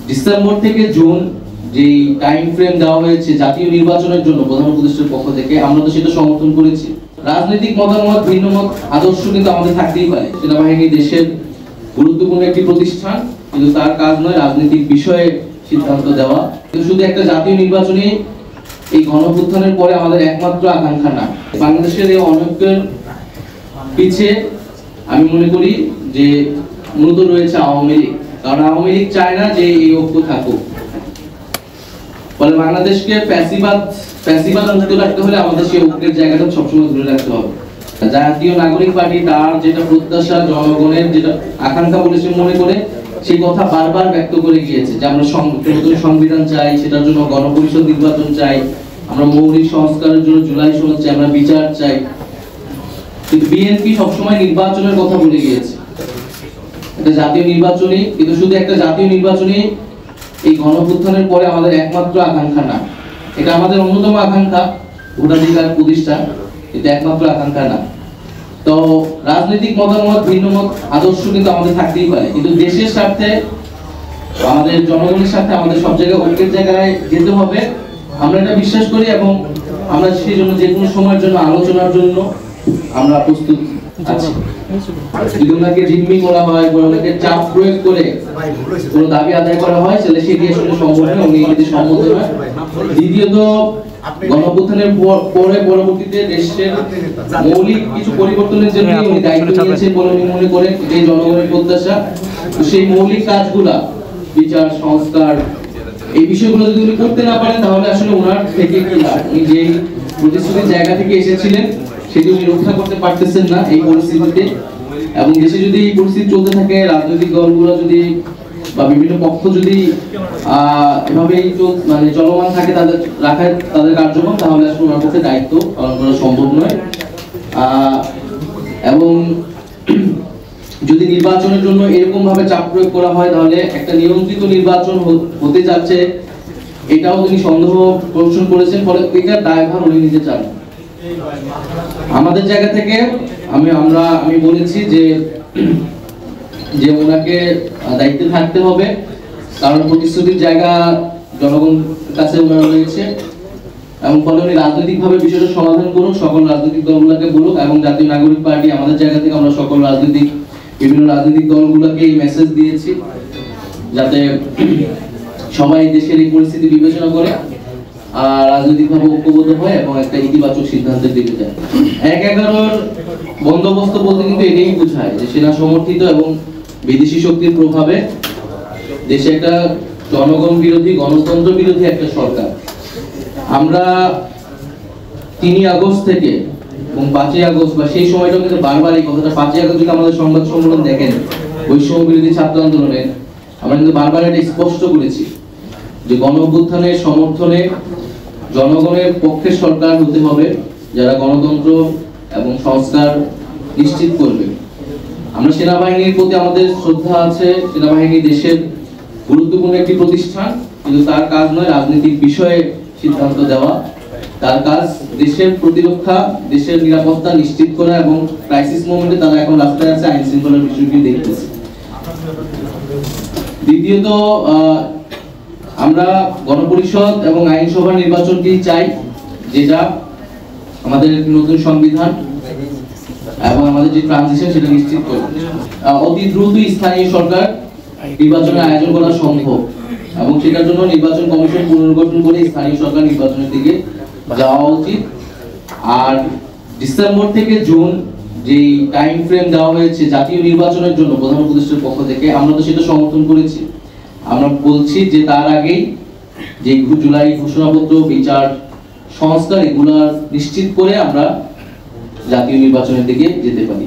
December থেকে June যে time frame দেওয়া হয়েছে জাতীয় নির্বাচনের জন্য প্রধান উপদেষ্টার পক্ষ থেকে, আমরা তো সেটা সমর্থন করেছি। রাজনৈতিক মতামত, ভিন্ন মত, আদর্শ কিন্তু আমাদের থাকতেই পারে। সেনাবাহিনী দেশের গুরুত্বপূর্ণ একটি প্রতিষ্ঠান, কিন্তু তার কাজ নয় রাজনৈতিক বিষয়ে সিদ্ধান্ত দেওয়া। কিন্তু শুধু একটা জাতীয় নির্বাচনে এই গণঅভ্যুত্থানের পরে আমাদের একমাত্র আকাঙ্ক্ষা না। বাংলাদেশের এই অনৈক্যের পিছে আমি মনে করি যে মূলত রয়েছে আওয়ামী লীগ। কারণ আওয়ামী লীগ চায় না যে এই ঐক্য থাকুক। ফলে বাংলাদেশকে ফ্যাসিবাদ মুক্ত রাখতে হলে আমাদের সেই ঐক্যের জায়গাটা সবসময় ধরে রাখতে হবে। জাতীয় নাগরিক পার্টি তার যেটা প্রত্যাশা, জনগণের যেটা আকাঙ্ক্ষা বলে সে মনে করে, সেই কথা বারবার ব্যক্ত করে গিয়েছে যে আমরা নতুন সংবিধান চাই, সেটার জন্য গণপরিষদ নির্বাচন চাই, আমরা মৌলিক সংস্কারের জন্য জুলাই সনদ চাই, আমরা বিচার চাই। কিন্তু বিএনপি সবসময় নির্বাচনের কথা বলে গিয়েছে। এটা জাতীয় নির্বাচনী, কিন্তু শুধু একটা জাতীয় নির্বাচনী এই গণঅভ্যুত্থানের পরে আমাদের একমাত্র আকাঙ্ক্ষা না। এটা আমাদের অন্যতম আকাঙ্ক্ষা, ভোটাধিকার প্রতিষ্ঠা, এটা একমাত্র আকাঙ্ক্ষা না। তো রাজনৈতিক মতামত, ভিন্ন মত, আদর্শ কিন্তু আমাদের থাকতেই পারে, কিন্তু দেশের স্বার্থে, আমাদের জনগণের সাথে আমাদের সব জায়গায় ঐক্যের জায়গায় যেতে হবে। আমরা এটা বিশ্বাস করি এবং আমরা সেই জন্য যে কোনো সময়ের জন্য আলোচনার জন্য আমরা প্রস্তুত আছি। যদি ওনাকে জিম্মি করা হয়, ওনাকে চাপ প্রয়োগ করে কোনো দাবি আদায় করা হয়, তাহলে সেটি আসলে সম্ভব নয়, উনি এটি সম্মত নয়। দ্বিতীয়ত, গণঅভ্যুত্থানের পরে পরবর্তীতে দেশের মৌলিক কিছু পরিবর্তনের জন্য উনি দায়িত্ব নিয়েছেন বলে উনি মনে করেন, এই জনগণের প্রত্যাশা। সেই মৌলিক কাজগুলা, বিচার, সংস্কার, এই বিষয়গুলো যদি উনি করতে না পারেন, তাহলে আসলে ওনার থেকে কি লাভ? উনি যে প্রতিশ্রুতির জায়গা থেকে এসেছিলেন সেটি উনি রক্ষা করতে পারতেছেন না এই পরিস্থিতিতে। এবং দেশে যদি এই পরিস্থিতি চলতে থাকে, রাজনৈতিক দলগুলো যদি বা বিভিন্ন পক্ষ যদি এভাবেই মানে চলমান থাকে, তাদের কার্যক্রম, তাহলে আসলে ওনার পক্ষে দায়িত্ব পালন করা সম্ভব নয়। এবং যদি নির্বাচনের জন্য এরকম ভাবে চাপ প্রয়োগ করা হয়, তাহলে একটা নিয়ন্ত্রিত নির্বাচন হতে যাচ্ছে, এটাও তিনি সন্দেহ পোষণ করেছেন। ফলে এটার দায়ভার উনি নিতে চান। আমাদের জায়গা থেকে আমি বলেছি যে ওনাকে দায়িত্বে থাকতে হবে, কারণ প্রতিশ্রুতির জায়গা জনগণের কাছে ওনার রয়েছে। এবং ফলে উনি রাজনৈতিকভাবে বিষয়টা সমাধান করুন, সকল রাজনৈতিক দলগুলোকে বলুক। এবং জাতীয় নাগরিক পার্টি আমাদের জায়গা থেকে আমরা সকল বিভিন্ন রাজনৈতিক দলগুলোকে এই মেসেজ দিয়েছি, যাতে সবাই দেশের এই পরিস্থিতি বিবেচনা করে রাজনৈতিকভাবে ঐক্যবদ্ধ হয় এবং একটা ইতিবাচক সিদ্ধান্তের দিকে যায়। ১/১১ বন্দোবস্ত বলতে কিন্তু এটাই বোঝায় যে সেনা সমর্থিত এবং বিদেশি শক্তির প্রভাবে দেশে একটা জনগণ বিরোধী, গণতন্ত্র বিরোধী একটা সরকার। আমরা ৩ আগস্ট থেকে এবং ৫ই আগস্ট বা সেই সময়টাও কিন্তু বারবার এই কথাটা, ৫ই আগস্ট যদি আমাদের সংবাদ সম্মেলন দেখেন, বৈষম্য বিরোধী ছাত্র আন্দোলনে আমরা কিন্তু বারবার এটা স্পষ্ট করেছি যে গণঅভ্যুত্থানের সমর্থনে জনগণের পক্ষে সরকার হতে হবে, যারা গণতন্ত্র এবং সংস্কার নিশ্চিত করবে। আমরা সেনাবাহিনীর প্রতি আমাদের শ্রদ্ধা আছে। সেনাবাহিনী দেশের গুরুত্বপূর্ণ একটি প্রতিষ্ঠান, কিন্তু তার কাজ নয় রাজনৈতিক বিষয়ে সিদ্ধান্ত দেওয়া। তার কাজ দেশের প্রতিরক্ষা, দেশের নিরাপত্তা নিশ্চিত করা এবং ক্রাইসিস মোমেন্টে তারা এখন রাস্তায় আছে, আইন শৃঙ্খলার বিষয়টি দেখতেছে। দ্বিতীয়ত, আমরা গণপরিষদ এবং আইনসভা নির্বাচনটি চাই, যেটা আমাদের নতুন সংবিধান এবং আমাদের যে ট্রানজিশন সেটা নিশ্চিত করবে। অতি দ্রুত স্থানীয় সরকার নির্বাচনের আয়োজন করা সম্ভব এবং সেটার জন্য নির্বাচন কমিশন পুনর্গঠন করে স্থানীয় সরকার নির্বাচনের দিকে যাওয়া উচিত। আর ডিসেম্বর থেকে জুন যে টাইম ফ্রেম দেওয়া হয়েছে জাতীয় নির্বাচনের জন্য প্রধান উপদেষ্টার পক্ষ থেকে, আমরা তো সেটা সমর্থন করেছি। আমরা বলছি যে তার আগেই যে জুলাই ঘোষণাপত্র, বিচার, সংস্কার, এগুলা নিশ্চিত করে আমরা জাতীয় নির্বাচনের দিকে যেতে পারি।